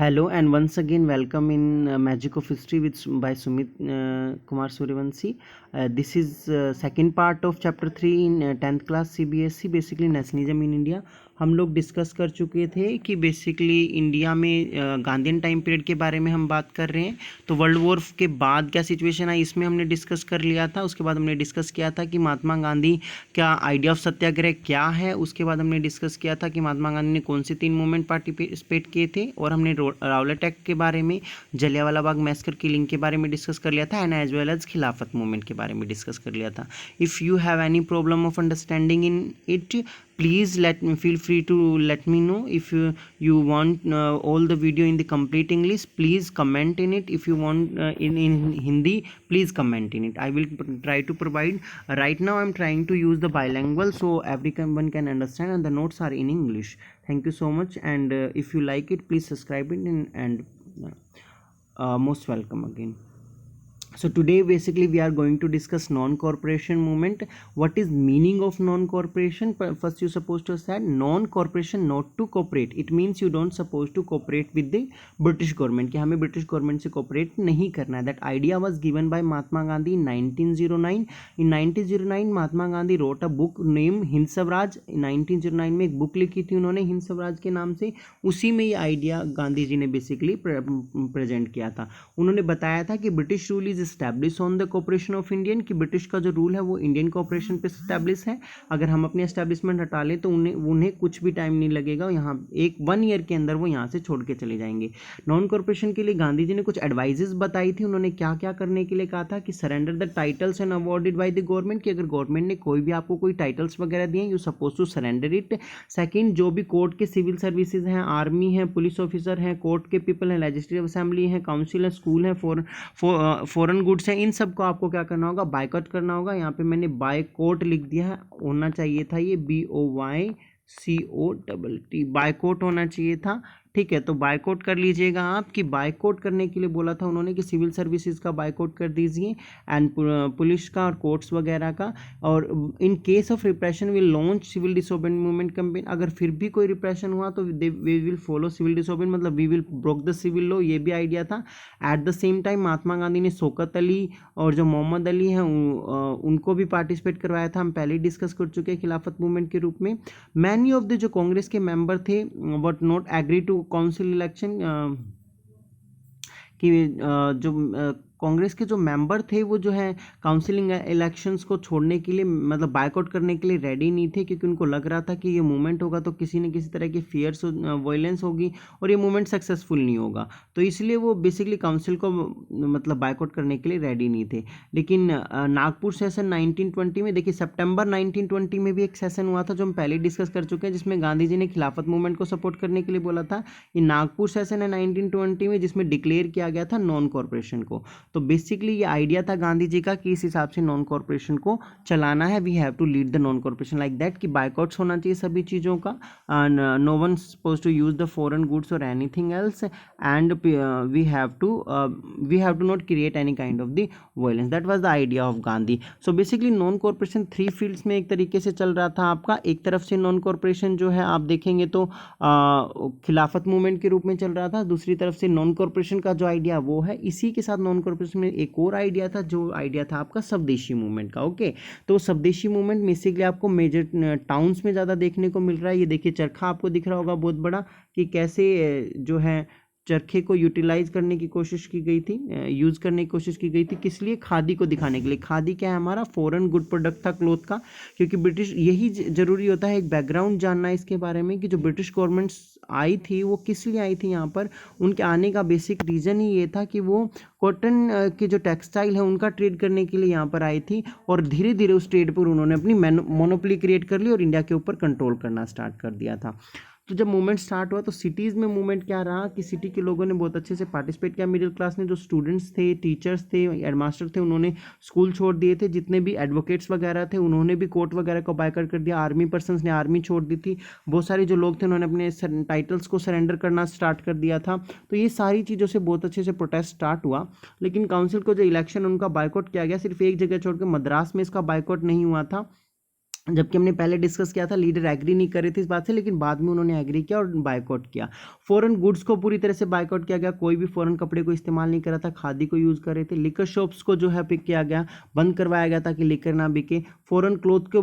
Hello and once again welcome in Magic of History by Sumit Kumar Suryavanshi. This is second part of chapter 3 in 10th class CBSE, basically nationalism in India. हम लोग discuss कर चुके थे कि basically India में Gandhian time period के बारे में हम बात कर रहे हैं। तो वर्ल्ड वॉर के बाद क्या सिचुएशन आई इसमें हमने डिस्कस कर लिया था। उसके बाद हमने डिस्कस किया था कि महात्मा गांधी का आइडिया ऑफ सत्याग्रह क्या है। उसके बाद हमने डिस्कस किया था कि महात्मा गांधी ने कौन से 3 मूवमेंट पार्टिसिपेट किए थे, और हमने रावलेट एक्ट के बारे में, जलियांवाला बाग मैसेकर किलिंग के बारे में डिस्कस कर लिया था, एंड एज वेल एज खिलाफत मूवमेंट के बारे में डिस्कस कर लिया था। If you have any problem of understanding in it, please feel free to let me know. If you want all the video in the complete English, please comment in it. If you want in Hindi, please comment in it. I will try to provide. Right now I'm trying to use the bilingual so everyone can understand, and the notes are in English. Thank you so much, and if you like it, please subscribe it, and most welcome again. So today basically we are going to discuss non-corporation movement. What is meaning of non-corporation? First you're supposed to say non-corporation, not to cooperate. It means you don't supposed to cooperate with the British government, कि हमें British government से cooperate नहीं करना है. That idea was given by Mahatma Gandhi in 1909. In 1909 Mahatma Gandhi wrote a book named Hind Swaraj. 1909 में एक book लिखी थी उन्होंने हिंद स्वराज के नाम से. उसी में ये आइडिया गांधी जी ने बेसिकली प्रेजेंट किया था. उन्होंने बताया था कि British rule is establish on the corporation of Indian, कि ब्रिटिश का जो रूल है वो इंडियन कॉर्पोरेशन पे एस्टैब्लिश है. अगर हम अपनी एस्टैब्लिशमेंट हटा लें तो उन्हें कुछ भी टाइम नहीं लगेगा, यहाँ 1 ईयर के अंदर वो यहाँ से छोड़ के चले जाएंगे. नॉन कॉर्पोरेशन के लिए गांधी जी ने कुछ एडवाइजेस बताई थी. उन्होंने क्या क्या करने के लिए कहा था कि surrender the titles and awarded by the government, कि अगर गवर्नमेंट ने कोई भी आपको कोई टाइटल्स वगैरह दिए you suppose to surrender it. Second, जो भी कोर्ट के सिविल सर्विसेज हैं, आर्मी है, पुलिस ऑफिसर हैं, कोर्ट के पीपल हैं, लेजिस्लेटिव असेंबली है, काउंसिल है, स्कूल है, फॉरेन गुड्स हैं, इन सब को आपको क्या करना होगा, बायकॉट करना होगा. यहाँ पे मैंने बायकॉट लिख दिया है, होना चाहिए था ये BOYCOTT, बायकॉट होना चाहिए था. ठीक है, तो बायकॉट कर लीजिएगा आप. कि बायकॉट करने के लिए बोला था उन्होंने कि सिविल सर्विसेज का बायकॉट कर दीजिए, एंड पुलिस का और कोर्ट्स वगैरह का. और in case of repression will launch civil disobedient movement campaign. अगर फिर भी कोई रिप्रेशन हुआ तो we will follow civil disobedient, मतलब we will broke the civil law. ये भी आइडिया था. At the same time Mahatma Gandhi ने शौकत अली और जो मोहम्मद अली हैं उनको भी पार्टिसिपेट करवाया था. हम पहले ही डिस्कस कर चुके हैं खिलाफत मूवमेंट के रूप में. मैनी ऑफ द जो कांग्रेस के मेंबर थे but not agree to council election, कि जो कांग्रेस के जो मेंबर थे वो जो है काउंसिलिंग इलेक्शंस को छोड़ने के लिए, मतलब बायकॉट करने के लिए रेडी नहीं थे, क्योंकि उनको लग रहा था कि ये मूवमेंट होगा तो किसी न किसी तरह की फियर्स वायलेंस होगी और ये मूवमेंट सक्सेसफुल नहीं होगा. तो इसलिए वो बेसिकली काउंसिल को मतलब बायकॉट करने के लिए रेडी नहीं थे. लेकिन नागपुर सेशन 1920 में, देखिए सितंबर 1920 में भी एक सेशन हुआ था जो हम पहले डिस्कस कर चुके हैं, जिसमें गांधी जी ने खिलाफत मूवमेंट को सपोर्ट करने के लिए बोला था. ये नागपुर सेशन है 1920 में, जिसमें डिक्लेयर किया गया था नॉन कॉर्पोरेशन को. तो बेसिकली ये आइडिया था गांधी जी का कि इस हिसाब से नॉन कॉर्पोरेशन को चलाना है. We have to lead the non corporation like that, कि बायकॉट्स होना चाहिए सभी चीज़ों का. No one suppose to use the foreign goods और anything else, and we have to not create any kind of the violence. That was the idea of Gandhi. So basically non corporation 3 fields में एक तरीके से चल रहा था आपका. एक तरफ से नॉन कॉर्पोरेशन जो है आप देखेंगे तो खिलाफत मूवमेंट के रूप में चल रहा था. दूसरी तरफ से नॉन कॉर्पोरेशन का जो आइडिया वो है, इसी के साथ नॉन कॉर्पोरेशन में एक और आइडिया था, जो आइडिया था आपका स्वदेशी मूवमेंट का. ओके, तो स्वदेशी मूवमेंट बेसिकली आपको मेजर टाउन्स में ज़्यादा देखने को मिल रहा है. ये देखिए चरखा आपको दिख रहा होगा बहुत बड़ा, कि कैसे जो है चरखे को यूटिलाइज करने की कोशिश की गई थी, यूज़ करने की कोशिश की गई थी. किस लिए? खादी को दिखाने के लिए. खादी क्या है? हमारा फॉरेन गुड प्रोडक्ट था क्लोथ का, क्योंकि ब्रिटिश, यही जरूरी होता है एक बैकग्राउंड जानना है इसके बारे में, कि जो ब्रिटिश गवर्नमेंट्स आई थी वो किस लिए आई थी यहाँ पर. उनके आने का बेसिक रीज़न ही ये था कि वो कॉटन के जो टेक्सटाइल है उनका ट्रेड करने के लिए यहाँ पर आई थी, और धीरे धीरे उस ट्रेड पर उन्होंने अपनी मोनोपोली क्रिएट कर ली और इंडिया के ऊपर कंट्रोल करना स्टार्ट कर दिया था. तो जब मूवमेंट स्टार्ट हुआ तो सिटीज़ में मूवमेंट क्या रहा कि सिटी के लोगों ने बहुत अच्छे से पार्टिसिपेट किया. मिडिल क्लास ने, जो स्टूडेंट्स थे, टीचर्स थे, हेडमास्टर थे, उन्होंने स्कूल छोड़ दिए थे. जितने भी एडवोकेट्स वगैरह थे उन्होंने भी कोर्ट वगैरह को बायकॉट कर दिया. आर्मी पर्सनस ने आर्मी छोड़ दी थी. बहुत सारे जो लोग थे उन्होंने अपने टाइटल्स को सरेंडर करना स्टार्ट कर दिया था. तो ये सारी चीज़ों से बहुत अच्छे से प्रोटेस्ट स्टार्ट हुआ. लेकिन काउंसिल को जो इलेक्शन उनका बायकॉट किया गया, सिर्फ एक जगह छोड़ के मद्रास में इसका बायकॉट नहीं हुआ था. जबकि हमने पहले डिस्कस किया था लीडर एग्री नहीं कर रहे थे इस बात से, लेकिन बाद में उन्होंने एग्री किया और बायकॉट किया। फॉरेन गुड्स को पूरी तरह से बायकॉट किया गया, कोई भी फॉरेन कपड़े को इस्तेमाल नहीं कर रहा था, खादी को यूज़ कर रहे थे। लिकर शॉप्स को जो है पिक किया गया, बंद करवाया गया ताकि लिकर ना बिके। फॉरेन क्लोथ को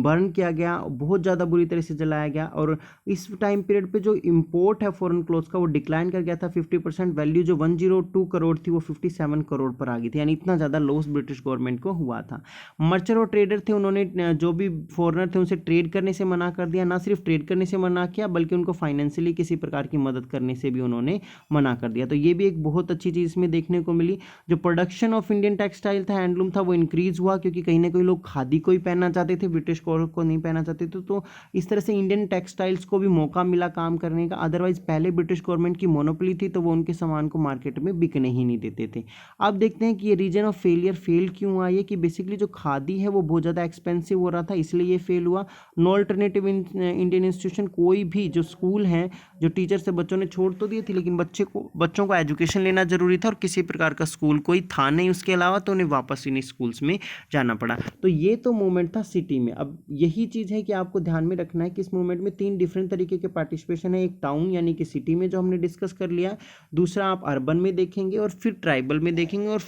बर्न किया गया, बहुत ज़्यादा बुरी तरह से जलाया गया। और इस टाइम पीरियड पे जो इम्पोर्ट है फॉरेन क्लोथ्स का वो डिक्लाइन कर गया था 50%। वैल्यू जो 102 करोड़ थी वो 57 करोड़ पर आ गई थी, यानी इतना ज़्यादा लॉस ब्रिटिश गवर्नमेंट को हुआ था। मर्चर और ट्रेडर थे, उन्होंने जो भी फॉरेनर थे उनसे ट्रेड करने से मना कर दिया। ना सिर्फ ट्रेड करने से मना किया बल्कि उनको फाइनेंशियली किसी प्रकार की मदद करने से भी उन्होंने मना कर दिया। तो ये भी एक बहुत अच्छी चीज़ इसमें देखने को मिली। जो प्रोडक्शन ऑफ इंडियन टेक्सटाइल था, हैंडलूम था, वो इंक्रीज हुआ क्योंकि कहीं ना कहीं लोग खादी को ही पहनना चाहते थे, ब्रिटिश को नहीं पहनना चाहते थे। तो इस तरह से इंडियन टेक्सटाइल्स को भी मौका मिला काम करने का। अदरवाइज पहले ब्रिटिश गवर्नमेंट की मोनोपोली थी, तो वो उनके सामान को मार्केट में बिकने ही नहीं देते थे। अब देखते हैं कि ये रीजन ऑफ फेलियर फेल क्यों हुआ। ये कि बेसिकली जो खादी है वो बहुत ज़्यादा एक्सपेंसिव हो रहा था, इसलिए ये फेल हुआ। नो अल्टरनेटिव इंडियन इंस्टीट्यूशन, कोई भी जो स्कूल हैं, जो टीचर से बच्चों ने छोड़ तो दिए थे, लेकिन बच्चों को एजुकेशन लेना जरूरी था और किसी प्रकार का स्कूल कोई था नहीं उसके अलावा, तो उन्हें वापस इन्हीं स्कूल्स में जाना पड़ा। तो ये तो मूवमेंट था सिटी में। अब यही चीज़ है कि आपको ध्यान में रखना है कि इस मूवमेंट में 3 डिफरेंट तरीके के पार्टिसिपेशन है। एक टाउन यानी कि सिटी में जो हमने डिस्कस कर लिया, दूसरा आप अर्बन में देखेंगे और फिर ट्राइबल में देखेंगे, और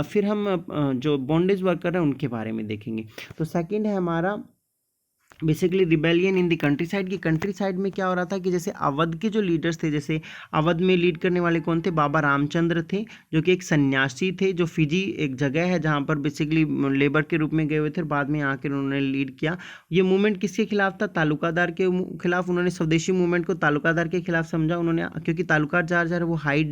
फिर हम जो बॉन्डेज वर्कर हैं उनके बारे में देखेंगे। तो सेकंड है हमारा basically rebellion in the country side. की कंट्री साइड में क्या हो रहा था कि जैसे अवध के जो लीडर्स थे, जैसे अवध में लीड करने वाले कौन थे, बाबा रामचंद्र थे, जो कि एक सन्यासी थे, जो फिजी एक जगह है जहाँ पर बेसिकली लेबर के रूप में गए हुए थे, बाद में आकर उन्होंने लीड किया। ये मूवमेंट किसके खिलाफ था, तालुकादार के खिलाफ। उन्होंने स्वदेशी मूवमेंट को तालुकादार के खिलाफ समझा उन्होंने, क्योंकि तालुकादार जो है वो हाई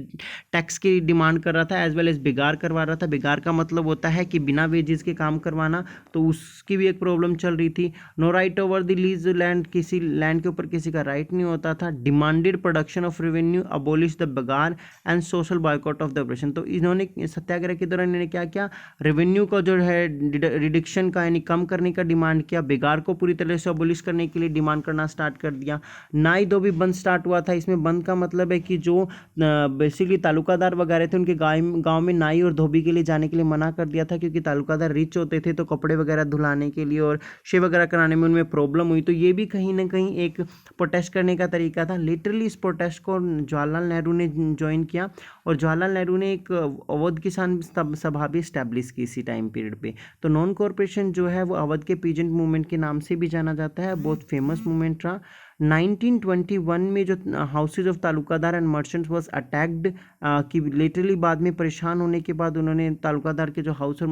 टैक्स की डिमांड कर रहा था, एज वेल एज बिगार करवा रहा था। बिगार का मतलब होता है कि बिना वेजेस के काम करवाना, तो उसकी भी एक प्रॉब्लम चल रही थी। No right over the lease land, किसी लैंड के ऊपर किसी का राइट नहीं होता था। Demanded production of revenue, abolish the begar and social boycott of the operation. तो इन्होंने सत्याग्रह के दौरान इन्होंने क्या किया, रेवेन्यू का जो है रिडक्शन का यानी कम करने का डिमांड किया, बिगार को पूरी तरह से अबोलिश करने के लिए डिमांड करना स्टार्ट कर दिया। नाई धोबी बंद स्टार्ट हुआ था। इसमें बंद का मतलब है कि जो बेसिकली तालुकादार वगैरह थे उनके गाँव में नाई और धोबी के लिए जाने के लिए मना कर दिया था, क्योंकि तालुकादार रिच होते थे तो कपड़े वगैरह धुलाने के लिए और शेव वगैरह कराने में उनमें प्रॉब्लम हुई। तो ये भी कहीं ना कहीं एक प्रोटेस्ट करने का तरीका था। लिटरली इस प्रोटेस्ट को जवाहरलाल नेहरू ने ज्वाइन किया और जवाहरलाल नेहरू ने एक अवध किसान सभा भी स्टैब्लिश की इसी टाइम पीरियड पे। तो नॉन कॉर्पोरेशन जो है वो अवध के पीजेंट मूवमेंट के नाम से भी जाना जाता है, बहुत फेमस मूवमेंट रहा। 1921 में जो houses of talukdar and merchants was attacked, कि लिटरली बाद में परेशान होने के बाद उन्होंने तालुकादार के जो हाउस और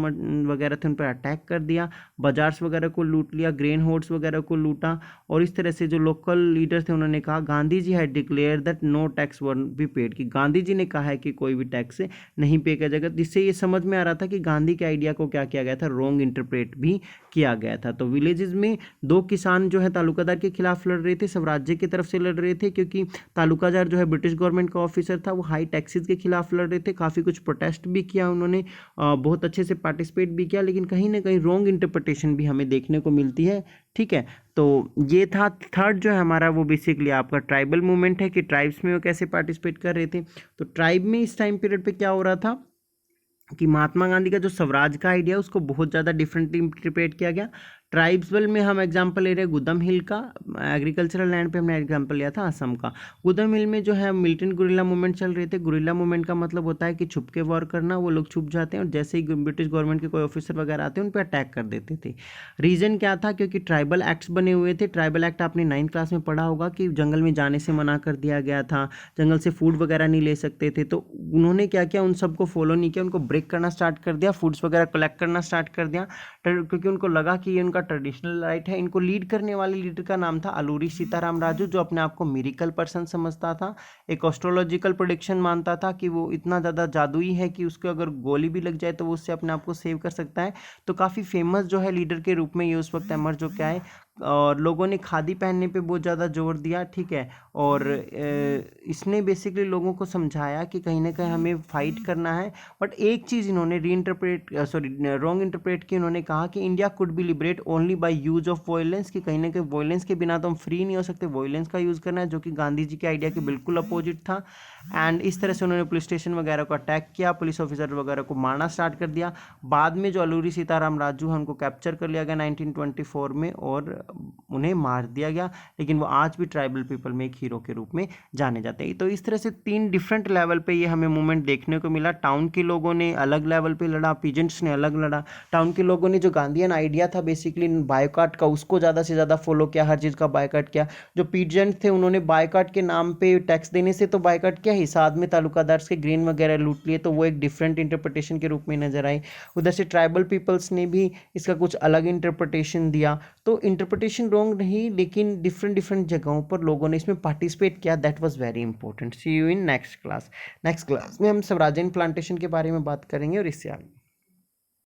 वगैरह थे उन पर अटैक कर दिया, बाजार्स वगैरह को लूट लिया, ग्रेन होर्ड्स वगैरह को लूटा। और इस तरह से जो लोकल लीडर्स थे उन्होंने कहा, Gandhi ji had declare that no tax were be paid, कि गांधी जी ने कहा है कि कोई भी टैक्स नहीं पे किया जाएगा। जिससे ये समझ में आ रहा था कि गांधी के आइडिया को क्या किया गया था, रॉन्ग इंटरप्रेट भी किया गया था। तो विलेजेस में 2 किसान जो है तालुकादार के खिलाफ लड़ रहे थे, स्वराज्य की तरफ से लड़ रहे थे, क्योंकि तालुकादार जो है ब्रिटिश गवर्नमेंट का ऑफिसर था, वो हाई टैक्सेस के खिलाफ लड़ रहे थे। काफ़ी कुछ प्रोटेस्ट भी किया उन्होंने, बहुत अच्छे से पार्टिसिपेट भी किया, लेकिन कहीं ना कहीं रॉन्ग इंटरप्रिटेशन भी हमें देखने को मिलती है। ठीक है, तो ये था थर्ड जो है हमारा, वो बेसिकली आपका ट्राइबल मूवमेंट है कि ट्राइब्स में वो कैसे पार्टिसिपेट कर रहे थे। तो ट्राइब में इस टाइम पीरियड पे क्या हो रहा था कि महात्मा गांधी का जो स्वराज का आइडिया उसको बहुत ज़्यादा डिफरेंटली इंटरप्रेट किया गया। ट्राइब्सवल में हम एग्जांपल ले रहे हैं गुदम हिल का, एग्रीकल्चरल लैंड पे हमने एग्जांपल लिया था असम का। गुदम हिल में जो है मिलिटेंट गुरिल्ला मूवमेंट चल रहे थे। गुरिल्ला मूवमेंट का मतलब होता है कि छुप के वॉर करना, वो लोग छुप जाते हैं और जैसे ही ब्रिटिश गवर्नमेंट के कोई ऑफिसर वगैरह आते हैं उन पर अटैक कर देते थे। रीज़न क्या था, क्योंकि ट्राइबल एक्ट्स बने हुए थे। ट्राइबल एक्ट आपने 9th क्लास में पढ़ा होगा कि जंगल में जाने से मना कर दिया गया था, जंगल से फूड वगैरह नहीं ले सकते थे। तो उन्होंने क्या किया, उन सबको फॉलो नहीं किया, उनको ब्रेक करना स्टार्ट कर दिया, फूड्स वगैरह कलेक्ट करना स्टार्ट कर दिया, क्योंकि उनको लगा कि ये उनका ट्रेडिशनल राइट है। इनको लीड करने वाले लीडर का नाम था अलूरी सीताराम राजू, जो अपने आप को मिरेकल पर्सन समझता था, एक एस्ट्रोलॉजिकल प्रेडिक्शन मानता था कि वो इतना ज़्यादा जादुई है कि उसको अगर गोली भी लग जाए तो वो उससे अपने आप को सेव कर सकता है। तो काफ़ी फेमस जो है लीडर के रूप में ये उस वक्त एमर्ज हो के आए। और लोगों ने खादी पहनने पे बहुत ज़्यादा जोर दिया, ठीक है। और इसने बेसिकली लोगों को समझाया कि कहीं ना कहीं हमें फाइट करना है। बट एक चीज़ इन्होंने रॉन्ग इंटरप्रेट की। इन्होंने कहा कि India could be liberate only by use of violence, कि कहीं ना कहीं वॉयलेंस के बिना तो हम फ्री नहीं हो सकते, वॉयलेंस का यूज़ करना है, जो कि गांधी जी के आइडिया के बिल्कुल अपोजिट था। एंड इस तरह से उन्होंने पुलिस स्टेशन वगैरह को अटैक किया, पुलिस ऑफिसर वगैरह को मारना स्टार्ट कर दिया। बाद में जो अल्लूरी सीताराम राजू है उनको कैप्चर कर लिया गया 1924 में और उन्हें मार दिया गया। लेकिन वो आज भी ट्राइबल पीपल में एक हीरो के रूप में जाने जाते हैं। तो इस तरह से 3 डिफरेंट लेवल पे ये हमें मूवमेंट देखने को मिला। टाउन के लोगों ने अलग लेवल पे लड़ा, पीजेंट्स ने अलग लड़ा। टाउन के लोगों ने जो गांधीयन आइडिया था बेसिकली बायकॉट का, उसको ज़्यादा से ज़्यादा फॉलो किया, हर चीज़ का बायकॉट किया। जो पीजेंट थे उन्होंने बायकॉट के नाम पे टैक्स देने से तो बायकॉट किया ही, साथ में तालुकादार के ग्रेन वगैरह लूट लिए, तो वो एक डिफरेंट इंटरप्रिटेशन के रूप में नजर आई। उधर से ट्राइबल पीपल्स ने भी इसका कुछ अलग इंटरप्रिटेशन दिया। तो इंटरप्रिटेशन रॉन्ग नहीं, लेकिन डिफरेंट डिफरेंट जगहों पर लोगों ने इसमें पार्टिसिपेट किया। That was very important. See you in next class. Next class में हम स्वराज्यन प्लांटेशन के बारे में बात करेंगे और इससे आगे